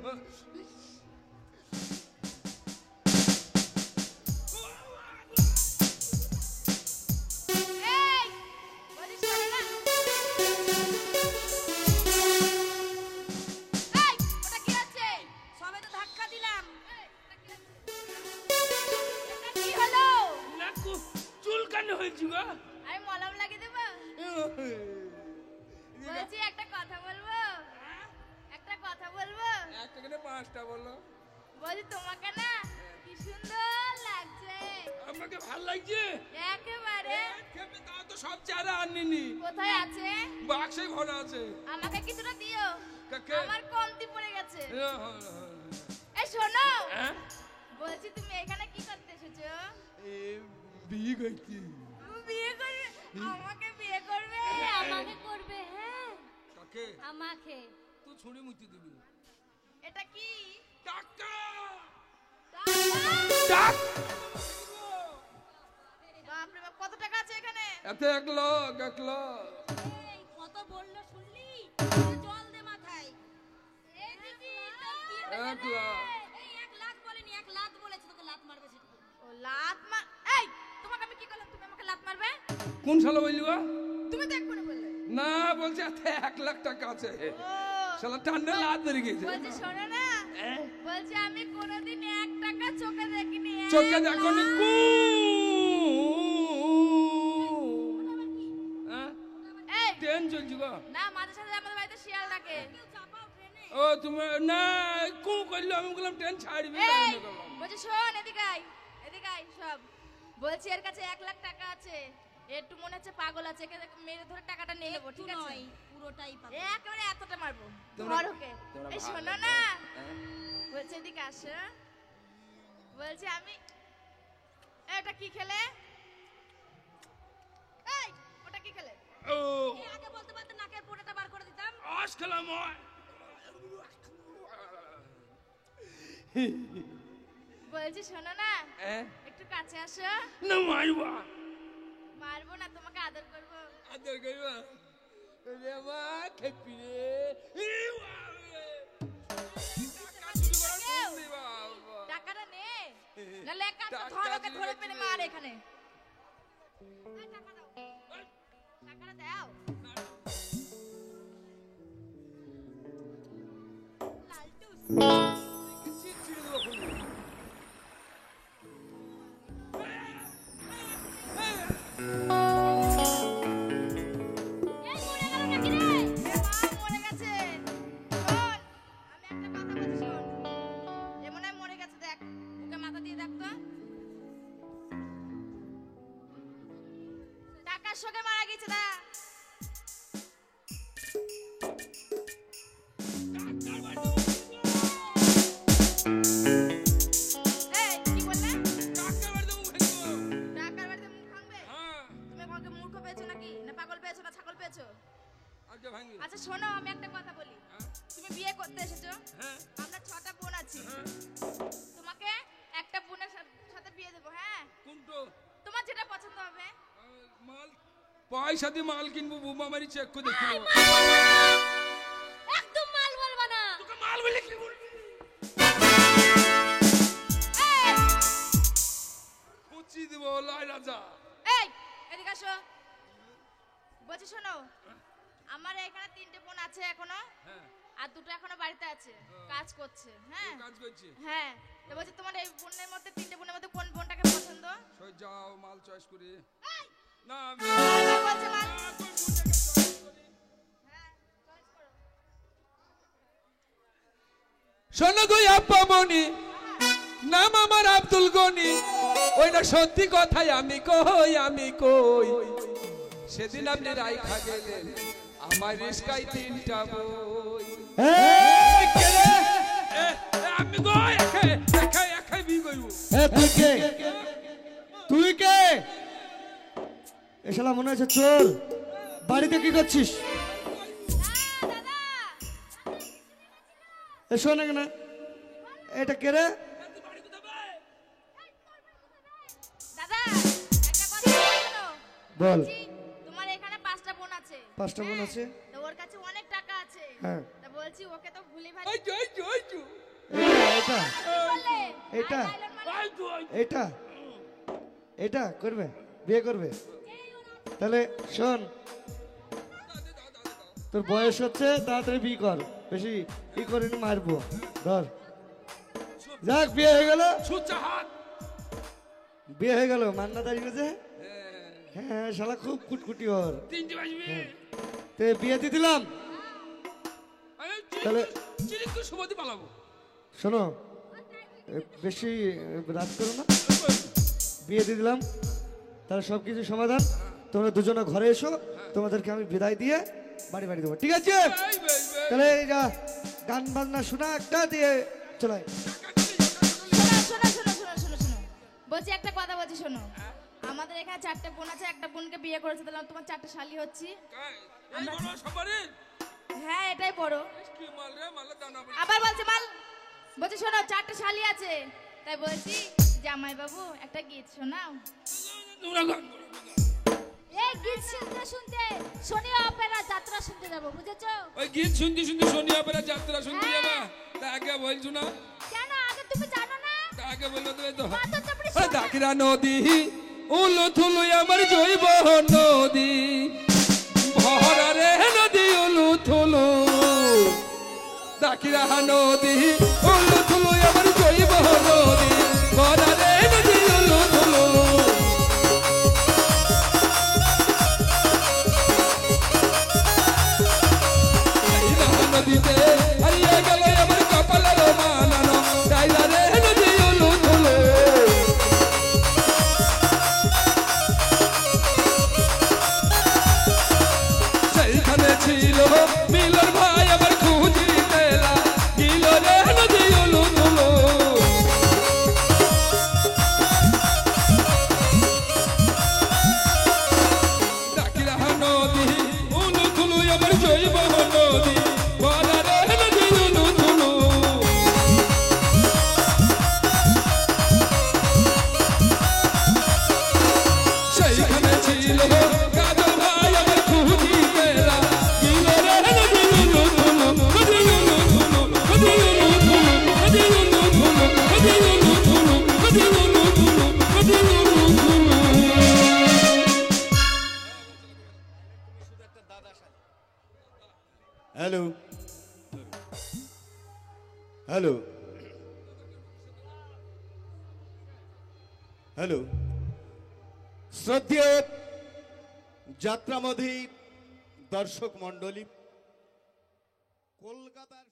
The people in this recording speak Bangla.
কোন শালা বললি গো? তুমি তো এক্ষুনি বললে না, বলছে 1 লাখ টাকা আছে। শালা টান্ডে লাত ধরে গেছে। বলছে শোনো না, বলছে আমি কোনোদিন 1 টাকা চোখে দেখিনি। চোখে দেখোনি কু? এই ট্রেন চলছে গো? না, মাঝে সাঝে আমাদের বাড়িতে শিয়াল ডাকে। ও তুমি না কু কইলো, আমি বললাম ট্রেন ছাড়বি না। বলছে শোন এদিকে আয়, এদিকে আয় সব। বলছি এর কাছে 1 লাখ টাকা আছে, একটু মনে হচ্ছে পাগল আছে, মেরে ধরে টাকাটা নিয়ে নেবো। ঠিক আছে? পুরোটাই পাবো, একেবারে এতটা মারবো। ধর ওকে। এই শোনো না, বলছে এদিকে আসো। বলছে আমি এটা কি খেলে? এই ওটা কি খেলে? ও আগে বলতে পারতে নাকের পোড়াটা বার করে দিতাম। আজ খেলাম বলছি শোনো না, একটু কাছে আসো। না মারবা। মারবো না, তোমাকে আদর করবো। আদর করবা? রে মা খেপি রে। টাকাটা নে, নালে একা ধরকে ধরে পেলে মার এখানে। টাকা দাও, টাকাটা দাও। লালটু সঙ্গে মারা গেছে দা। এই কি বললে? টাকা বার দেবো ভাইগো। টাকার বাড়িতে মুখ ভাঙবে? হ্যাঁ। তুমি আমাকে মূর্খ পেয়েছো নাকি, না পাগল পেয়েছো, না ছাগল পেয়েছো? আচ্ছা ভাঙি। আচ্ছা শোনো, আমি একটা কথা বলি। তুমি বিয়ে করতে এসেছো, আমরা 6টা বোন আছি। তোমাকে একটা বোনের সাথে বিয়ে দেবো। হ্যাঁ, কোনটো? তোমার যেটা পছন্দ হবে। মাল পয়সা দিয়ে মাল কিনবো, বুমা মারি চেক করে দেখবো। একদম মাল বলবা না। তোকে মাল বলে কি বলবি? পুচি দিব লাই রাজা। এই এদিকে আসো। বলছি শোনো, আমার এখানে 3টে বোন আছে এখনো, আর 2টো এখনো বাড়িতে আছে, কাজ করছে। হ্যাঁ কাজ করছে। হ্যাঁ, তো বলছি তোমার এই বোনের মধ্যে 3টে বোনের মধ্যে কোন বোনটাকে পছন্দ? সই যাও মাল চয়েস করে। না বলছে মাল। শোনো গো আব্বা মনি, নাম আমার আব্দুল গনি। ওইটা সত্যি কথাই আমি কই। সেদিন আপনি রাইখা গেলেন আমার রিস্কায় 3টা বই। আমি গো একাই বি কইব। তুই কে? এশালা মনে হচ্ছে চোর। বাড়িতে কি করছিস? এসো না কেন? এটা কে রে? দাদা একটা কথা বলো। বল। তোমার এখানে 5টা বোন আছে। 5টা বোন আছে? তো ওর কাছে অনেক টাকা আছে। হ্যাঁ। তো বলছি বলছি ওকে তো ভুলে ভাই ওই যে, ওই যে, ওই যে। এটা বললে এটা আইলন মানে ওই যে, ওই যে। এটা এটা করবে, বিয়ে করবে? তাহলে শোন, তোর বয়স হচ্ছে, তাড়াতাড়ি বিয়ে কর, বেশি ই করে নি মারবো। ধর, যাক বিয়ে হয়ে গেল, সুচা হাত। বিয়ে হয়ে গেল। মান্না দাঁড়িয়ে যে, হ্যাঁ শালা খুব কুটকুটি ওর। তিনটে বাজবে। তে বিয়ে দিয়ে দিলাম। আমি তাহলে- চিরিক করে সুমতি পালাবো। শোনো, বেশি রাত করো না, বিয়ে দিয়ে দিলাম। তাহলে সব কিছু সমাধান। তোমরা দুজনে ঘরে এসো, তোমাদেরকে আমি বিদায় দিয়ে বাড়ি বাড়ি দেবো, ঠিক আছে? এই, এই, এই। তাহলে এই যা গান বাজনা শোনা একটা দিয়ে চলাই। শোনো বলছি একটা কথা বলছি শোনো আমাদের এখানে 4টে বোন আছে একটা বোনকে বিয়ে করেছে তাহলে তোমার 4টে শালি হচ্ছি এই বড় সবারই। হ্যাঁ এটাই বড় কি মাল রে, মালের দানা বলি। আবার বলছে মাল বলছি শোনো 4টে শালি আছে তাই বলছি জামাই বাবু একটা গীত শোনাও তোমরা গান করো। এই গীত শুনতে শুনতে শনি অপেরা যাত্রা শুনতে যাব, বুঝেছো? ওই গীত শুনতে শুনতে সোনিয়া পেরা যাত্রা শুনতে যাবা? তা আগে বলছো না? কেন আগে তুমি জানো না? তা আগে বললো তুমি তো। মাথা চাপড়ি আরে দাকিরা নদী উলু থুলু আমার জৈব নদী ভরা রে নদী উলু থুলু দাকিরা নদী উলু থুলু আমার জৈব নদী ভরা রে নদী উলু থুলু নদীতে হারিয়ে গেল আমার কপালের মানানো যাইলা রে নদী উলু থুলু সেইখানে ছিল মিলন ভাই আবার খুঁজি পেলা গিল রে নদী উলু থুলু দাকিরা নদী উলু থুলু আবার জৈব নদী বলা রে নদী উলু থুলু সেইখানে ছিল কাজল ভাই আমার খুঁজি পেলা গিল রে নদী উলু থুলু নদী উলু থুলু নদী উলু থুলু নদী উলু থুলু নদী উলু থুলু নদী উলু থুলু নদী উলু থুলু হ্যালো হ্যালো হ্যালো শ্রদ্ধেয় যাত্রামধী দর্শক মণ্ডলী, কলকাতার